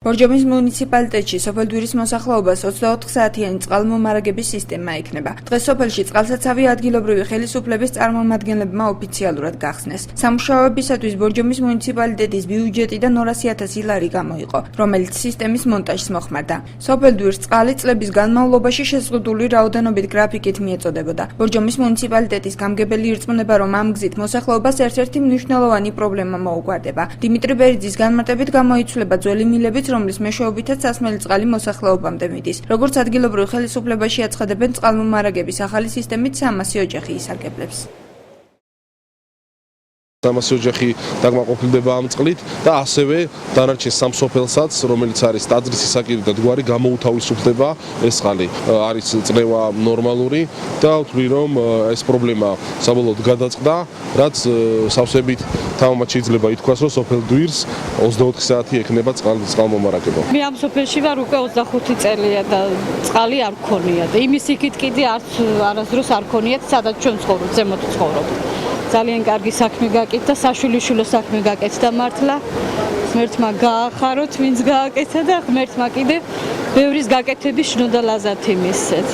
ბორჯომის მუნიციპალიტეტში სოფელ დვირის მოსახლეობას 24 საათიანი წყალმომარაგების სისტემა ექნება. დღეს სოფელში წყალსაცავი ადგილობრივი ხელისუფლების წარმომადგენლებმა ოფიციალურად გახსნეს. სამუშაოებისათვის ბორჯომის მუნიციპალიტეტის ბიუჯეტიდან 200,000 ლარი გამოიყო, რომელიც სისტემის მონტაჟს მოხმარდა. სოფელ დვირს წყალი წლების განმავლობაში შეზღუდული რაოდენობით გრაფიკით მიეწოდებოდა. ბორჯომის მუნიციპალიტეტის გამგებელი ირწმუნება, რომ ამ გზით მოსახლეობას ერთ-ერთი მნიშვნელოვანი პრობლემა მოუგვარდება. დიმიტრი ბერიძის განმარტებით გამოიცვლება ძველი მილებით, რომლის მეშვეობითაც სასმელი წყალი მოსახლეობამდე მიდის. როგორც ადგილობრივ ხელისუფლებაში აცხადებენ, წყალმომარაგების ახალი სისტემით 300 ოჯახი ისარგებლებს. 300 ოჯახი დაკმაყოფილდება ამ წყლით და ასევე დანარჩენ სამსოფელსაც, რომელიც არის ტაძრის ისაკირი და გვარი გამოუთავისუფლდება ეს წყალი. არის წნევა ნორმალური და ვთვლი რომ ეს პრობლემა საბოლოოდ გადაწყდა, რაც სავსებით თამამად შეიძლება ითქვას, რომ სოფელ დვირს 24 საათი ექნება წყალმომარაგება. მე ამ სოფელში ვარ უკვე 25 წელია და წყალი არ გქონია და იმის იქით კიდე არასდროს არ გქონიათ, სადაც ჩვენ ცხოვრობთ, ზემოთ ცხოვრობთ. ძალიან კარგი საქმე გაკეთდა, საშვილიშვილო საქმე გაკეთდა მართლა. ღმერთმა გაახაროთ, ვინც გააკეთა და ღმერთმა კიდე ბევრის გაკეთების შნო და ლაზათი მისცეთ.